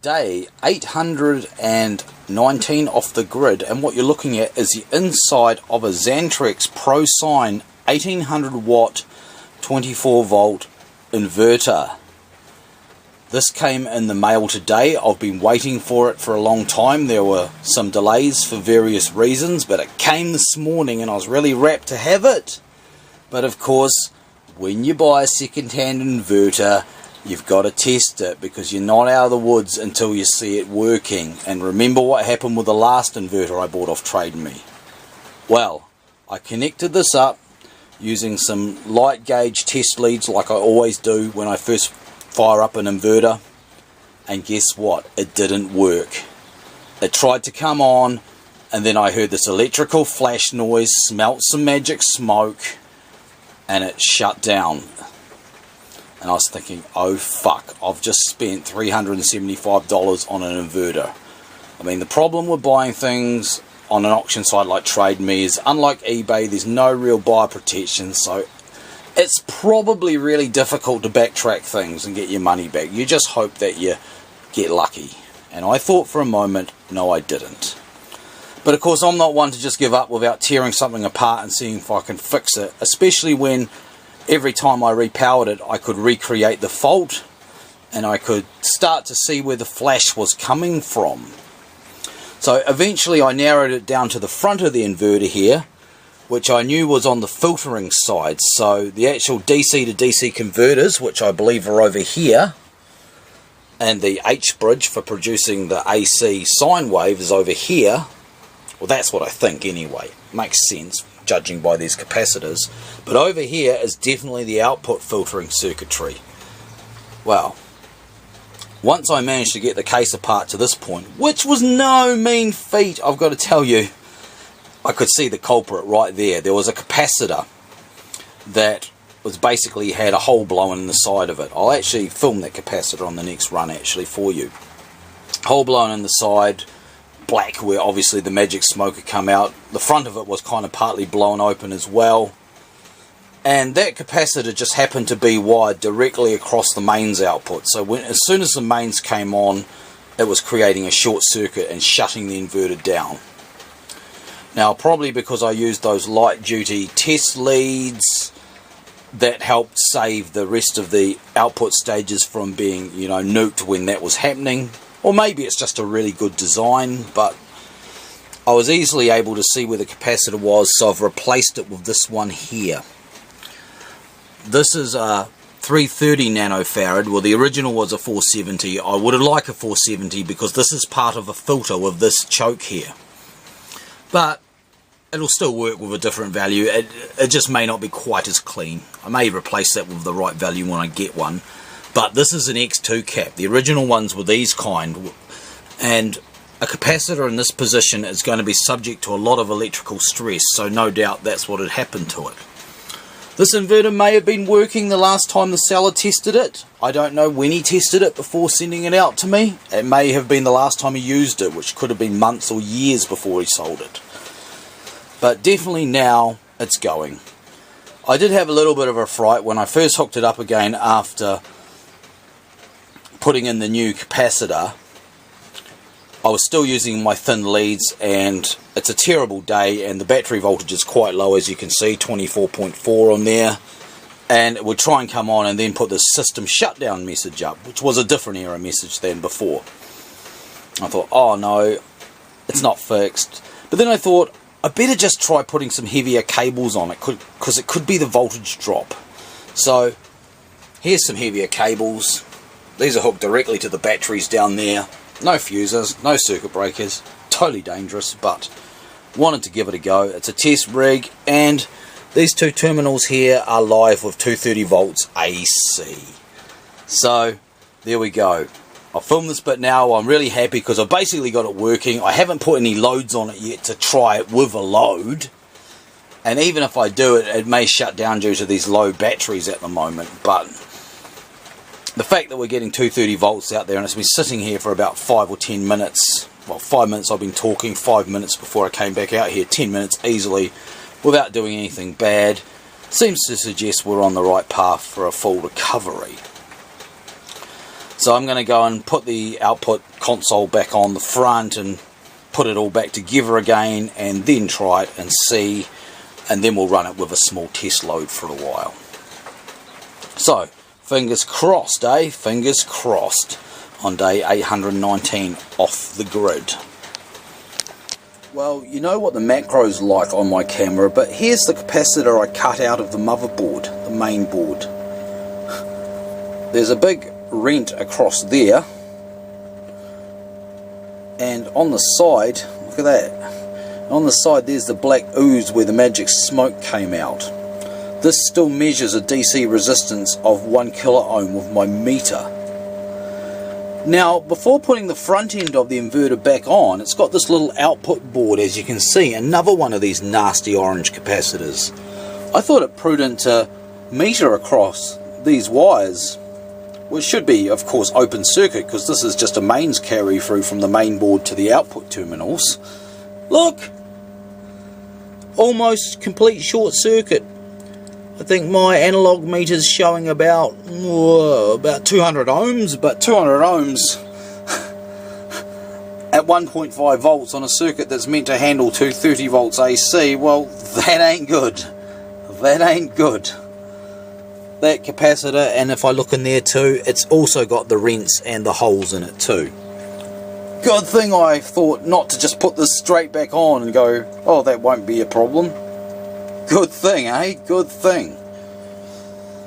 day 819 off the grid, and what you're looking at is the inside of a Xantrex Pro-Sine 1800 watt 24 volt inverter. This came in the mail today. I've been waiting for it for a long time. There were some delays for various reasons, but it came this morning and I was really rapt to have it. But of course, when you buy a second-hand inverter, you've got to test it, because you're not out of the woods until you see it working. And remember what happened with the last inverter I bought off Trade Me. Well, I connected this up using some light gauge test leads like I always do when I first fire up an inverter, and guess what? It didn't work. It tried to come on, and then I heard this electrical flash noise, smelt some magic smoke, and it shut down. And I was thinking, oh fuck, I've just spent $375 on an inverter. I mean, the problem with buying things on an auction site like Trade Me is, unlike eBay, there's no real buyer protection, so it's probably really difficult to backtrack things and get your money back. You just hope that you get lucky. And I thought for a moment, no, I didn't. But of course, I'm not one to just give up without tearing something apart and seeing if I can fix it, especially when every time I repowered it, I could recreate the fault, and I could start to see where the flash was coming from. So eventually I narrowed it down to the front of the inverter here, which I knew was on the filtering side. So the actual DC to DC converters, which I believe are over here, and the H bridge for producing the AC sine wave is over here. Well, that's what I think anyway. Makes sense, judging by these capacitors. But over here is definitely the output filtering circuitry. Well, once I managed to get the case apart to this point, which was no mean feat, I've got to tell you, I could see the culprit right there. There was a capacitor that was basically had a hole blown in the side of it. I'll actually film that capacitor on the next run actually for you. Hole blown in the side, black, where obviously the magic smoke had come out. The front of it was kind of partly blown open as well. And that capacitor just happened to be wired directly across the mains output. So as soon as the mains came on, it was creating a short circuit and shutting the inverter down. Now, probably because I used those light duty test leads, that helped save the rest of the output stages from being, you know, nuked when that was happening. Or maybe it's just a really good design, but I was easily able to see where the capacitor was, so I've replaced it with this one here. This is a 330 nanofarad. Well, the original was a 470. I would have liked a 470 because this is part of a filter with this choke here. But it'll still work with a different value. It just may not be quite as clean. I may replace that with the right value when I get one. But this is an X2 cap. The original ones were these kind. And a capacitor in this position is going to be subject to a lot of electrical stress. So no doubt that's what had happened to it. This inverter may have been working the last time the seller tested it. I don't know when he tested it before sending it out to me. It may have been the last time he used it, which could have been months or years before he sold it. But definitely now it's going. I did have a little bit of a fright when I first hooked it up again after putting in the new capacitor. I was still using my thin leads, and it's a terrible day, and the battery voltage is quite low, as you can see, 24.4 on there, and it would try and come on and then put this system shutdown message up, which was a different error message than before. I thought, oh no, it's not fixed. But then I thought, I better just try putting some heavier cables on it, because it could be the voltage drop. So here's some heavier cables. These are hooked directly to the batteries down there. No fuses, no circuit breakers, totally dangerous, but wanted to give it a go. It's a test rig, and these two terminals here are live with 230 volts AC. So there we go. I'll film this bit now. I'm really happy because I've basically got it working. I haven't put any loads on it yet to try it with a load, and even if I do it, it may shut down due to these low batteries at the moment. But the fact that we're getting 230 volts out there, and it's been sitting here for about 5 or 10 minutes, well, 5 minutes I've been talking, 5 minutes before I came back out here, 10 minutes easily, without doing anything bad, seems to suggest we're on the right path for a full recovery. So I'm going to go and put the output console back on the front and put it all back together again, and then try it and see, and then we'll run it with a small test load for a while. So fingers crossed, fingers crossed on day 819 off the grid. Well, you know what the macro's like on my camera, but here's the capacitor I cut out of the motherboard, the main board. There's a big rent across there, and on the side, look at that, on the side there's the black ooze where the magic smoke came out. This still measures a DC resistance of 1 kilo ohm with my meter. Now, before putting the front end of the inverter back on, it's got this little output board, as you can see, another one of these nasty orange capacitors. I thought it prudent to meter across these wires, which should be, of course, open circuit, because this is just a mains carry through from the main board to the output terminals. Look! Almost complete short circuit. I think my analog meter's showing about 200 ohms, but 200 ohms at 1.5 volts on a circuit that's meant to handle 230 volts AC, well, that ain't good. That ain't good. That capacitor, and if I look in there too, it's also got the rents and the holes in it too. Good thing I thought not to just put this straight back on and go, oh, that won't be a problem. Good thing, eh? Good thing.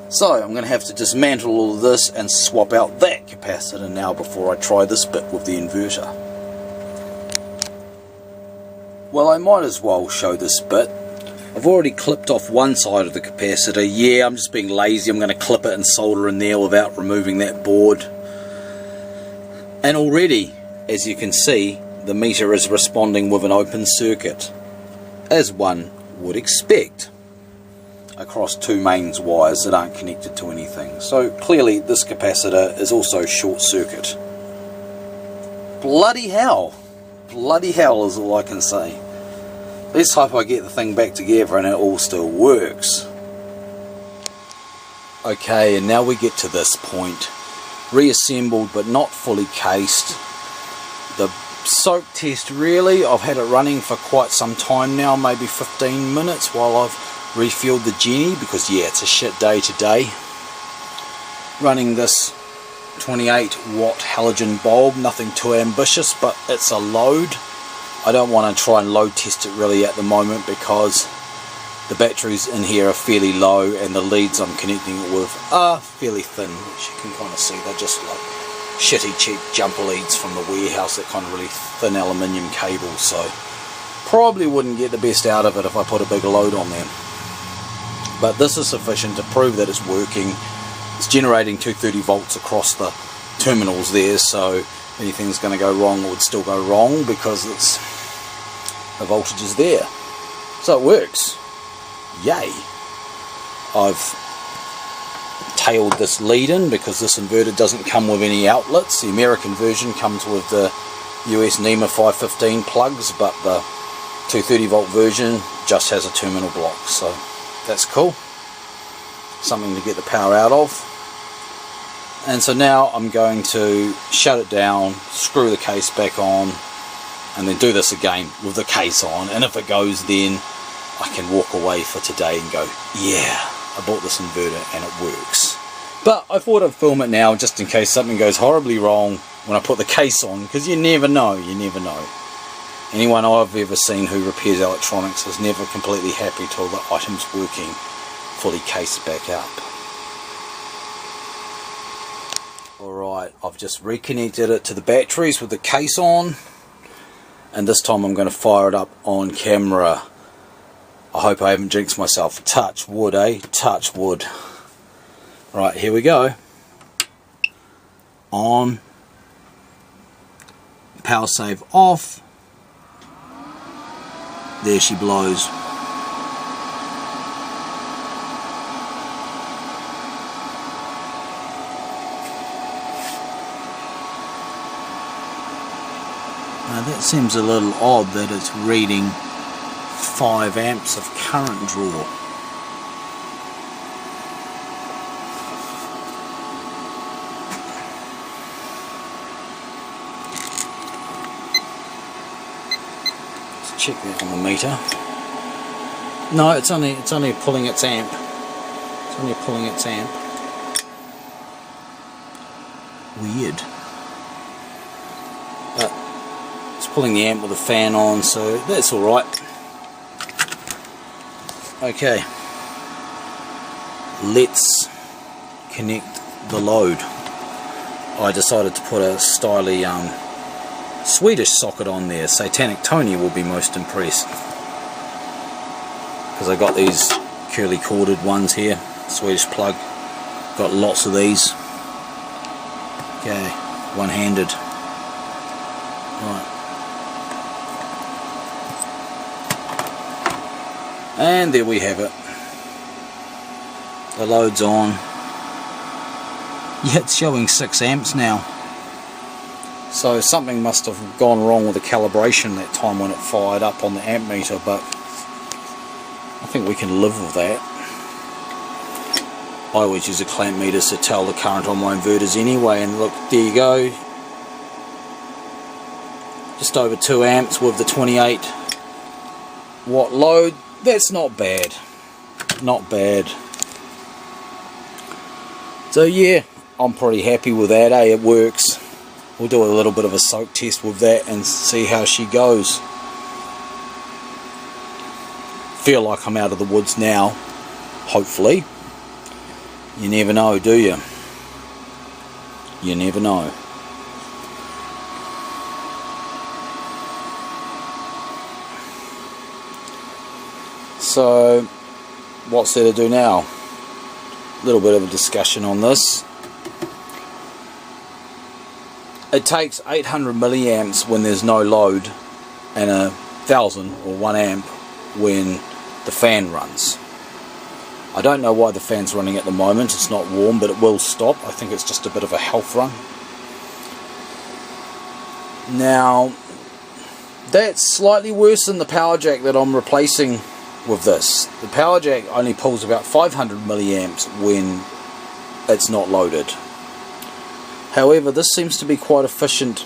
So I'm going to have to dismantle all of this and swap out that capacitor now before I try this bit with the inverter. Well, I might as well show this bit. I've already clipped off one side of the capacitor. Yeah, I'm just being lazy. I'm going to clip it and solder in there without removing that board. And already, as you can see, the meter is responding with an open circuit, as one would expect, across two mains wires that aren't connected to anything. So clearly this capacitor is also short circuit. Bloody hell! Bloody hell is all I can say. Let's hope I get the thing back together and it all still works. Okay, and now we get to this point. Reassembled but not fully cased. The soak test, really, I've had it running for quite some time now, maybe 15 minutes while I've refueled the Jenny, because yeah, it's a shit day today. Running this 28 watt halogen bulb, nothing too ambitious, but it's a load. I don't want to try and load test it really at the moment because the batteries in here are fairly low and the leads I'm connecting it with are fairly thin, which you can kind of see. They're just like shitty cheap jumper leads from the warehouse, that kind of really thin aluminium cable, so probably wouldn't get the best out of it if I put a bigger load on them. But this is sufficient to prove that it's working. It's generating 230 volts across the terminals there, so if anything's going to go wrong, it would still go wrong because the voltage is there. So it works. Yay! I've tailed this lead in because this inverter doesn't come with any outlets. The American version comes with the US NEMA 515 plugs, but the 230 volt version just has a terminal block, so that's cool. Something to get the power out of. And so now I'm going to shut it down, screw the case back on, and then do this again with the case on, and if it goes, then I can walk away for today and go, yeah, I bought this inverter and it works. But I thought I'd film it now just in case something goes horribly wrong when I put the case on, because you never know, you never know. Anyone I've ever seen who repairs electronics is never completely happy till the item's working fully cased back up. Alright, I've just reconnected it to the batteries with the case on, and this time I'm going to fire it up on camera. I hope I haven't jinxed myself. Touch wood, eh? Touch wood. Right, here we go. On. Power save off. There she blows. Now that seems a little odd that it's reading 5 amps of current draw. check that on the meter. No, it's only pulling its amp. It's only pulling its amp. Weird. But it's pulling the amp with the fan on, so that's alright. Okay. Let's connect the load. I decided to put a styly Swedish socket on there. Satanic Tony will be most impressed, because I got these curly corded ones here, Swedish plug. Got lots of these. Okay, one-handed. Right. And there we have it. The load's on. Yeah, it's showing 6 amps now. So something must have gone wrong with the calibration that time when it fired up on the amp meter, but I think we can live with that. I always use a clamp meter to tell the current on my inverters anyway, and look, there you go. Just over 2 amps with the 28 watt load. That's not bad. Not bad. So yeah, I'm pretty happy with that, it works. We'll do a little bit of a soak test with that and see how she goes. Feel like I'm out of the woods now, hopefully. You never know, do you? You never know. So, what's there to do now? A little bit of a discussion on this. It takes 800 milliamps when there's no load, and 1000 or 1 amp when the fan runs. I don't know why the fan's running at the moment. It's not warm, but it will stop. I think it's just a bit of a health run. Now, that's slightly worse than the power jack that I'm replacing with this. The power jack only pulls about 500 milliamps when it's not loaded. However, this seems to be quite efficient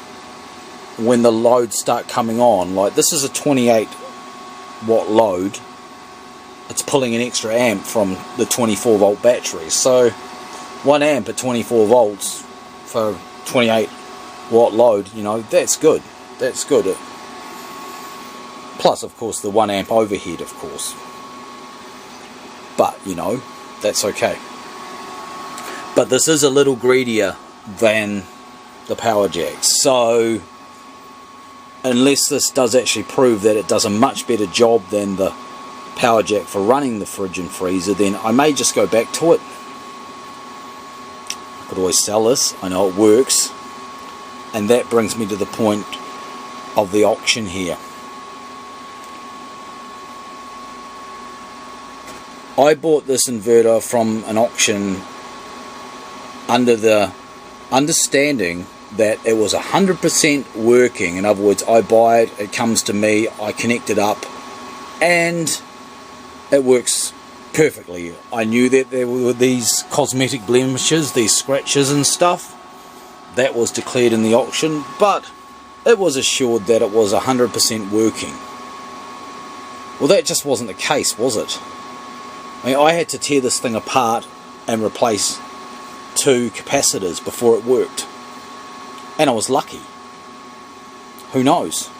when the loads start coming on. Like, this is a 28 watt load. It's pulling an extra amp from the 24 volt battery. So 1 amp at 24 volts for 28 watt load, you know, that's good. That's good. Plus, of course, the 1 amp overhead, of course. But, you know, that's okay. But this is a little greedier than the power jack. So, unless this does actually prove that it does a much better job than the power jack for running the fridge and freezer, then I may just go back to it. I could always sell this. I know it works. And that brings me to the point of the auction here. I bought this inverter from an auction under the understanding that it was 100% working. In other words, I buy it, it comes to me, I connect it up, and it works perfectly. I knew that there were these cosmetic blemishes, these scratches and stuff. That was declared in the auction, but it was assured that it was 100% working. Well, that just wasn't the case, was it? I mean, I had to tear this thing apart and replace 2 capacitors before it worked. And I was lucky. Who knows?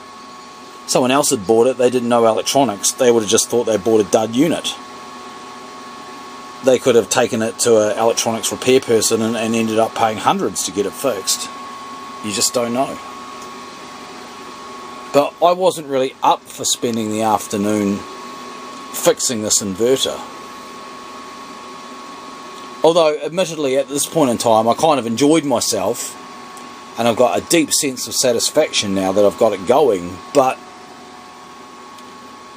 Someone else had bought it, they didn't know electronics, they would have just thought they bought a dud unit. They could have taken it to an electronics repair person and ended up paying hundreds to get it fixed. You just don't know. But I wasn't really up for spending the afternoon fixing this inverter. Although, admittedly, at this point in time, I kind of enjoyed myself, and I've got a deep sense of satisfaction now that I've got it going, but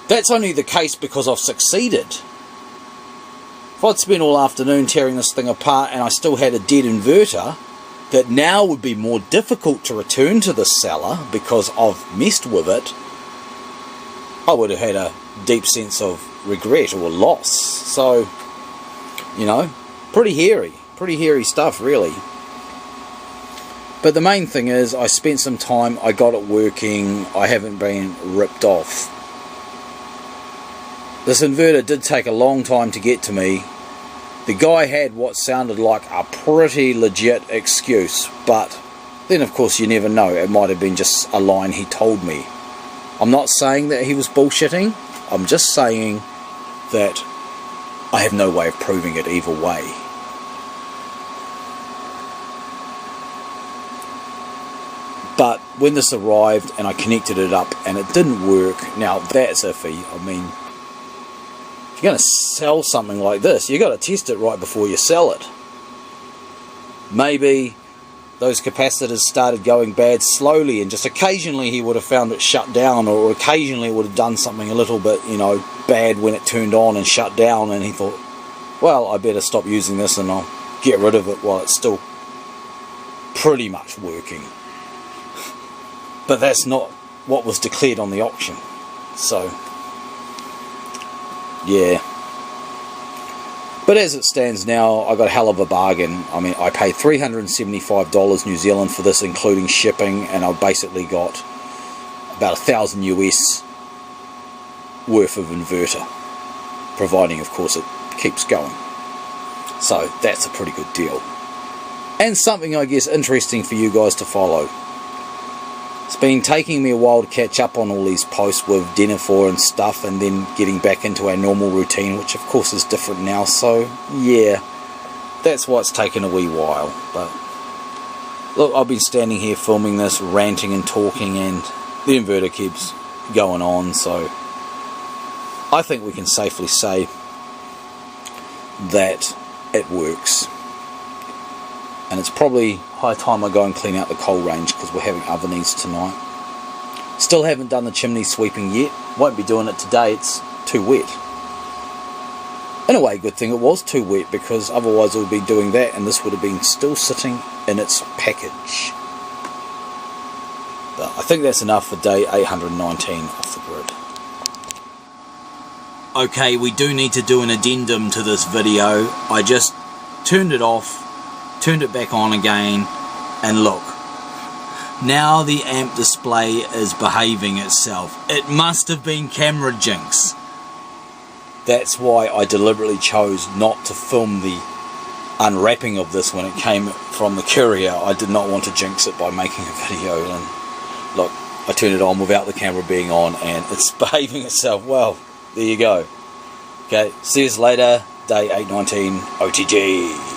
that's only the case because I've succeeded. If I'd spent all afternoon tearing this thing apart and I still had a dead inverter, that now would be more difficult to return to the seller because I've messed with it, I would have had a deep sense of regret or loss. So, you know, pretty hairy stuff, really. But the main thing is, I spent some time, I got it working, I haven't been ripped off. This inverter did take a long time to get to me. The guy had what sounded like a pretty legit excuse, but then of course you never know, it might have been just a line he told me. I'm not saying that he was bullshitting, I'm just saying that I have no way of proving it either way. But when this arrived and I connected it up and it didn't work, now that's iffy. I mean, if you're going to sell something like this, you've got to test it right before you sell it. Maybe those capacitors started going bad slowly and just occasionally he would have found it shut down, or occasionally it would have done something a little bit, you know, bad when it turned on and shut down, and he thought, well, I better stop using this and I'll get rid of it while it's still pretty much working. But that's not what was declared on the auction. So, yeah. But as it stands now, I got a hell of a bargain. I mean, I paid $375 New Zealand for this, including shipping, and I basically got about $1,000 US worth of inverter, providing, of course, it keeps going. So that's a pretty good deal. And something, I guess, interesting for you guys to follow. It's been taking me a while to catch up on all these posts with D.O.A and stuff, and then getting back into our normal routine, which of course is different now, so yeah, that's why it's taken a wee while. But look, I've been standing here filming this, ranting and talking, and the inverter keeps going on, so I think we can safely say that it works. And it's probably high time I go and clean out the coal range, because we're having ovenies tonight. Still haven't done the chimney sweeping yet. Won't be doing it today, it's too wet. In a way, good thing it was too wet, because otherwise I would be doing that and this would have been still sitting in its package. But I think that's enough for day 819 off the grid. Okay, we do need to do an addendum to this video. I just turned it off, turned it back on again, and look, now the amp display is behaving itself. It must have been camera jinx. That's why I deliberately chose not to film the unwrapping of this when it came from the courier. I did not want to jinx it by making a video, and look, I turned it on without the camera being on and it's behaving itself. Well, there you go. Okay, see you later, day 819 OTG.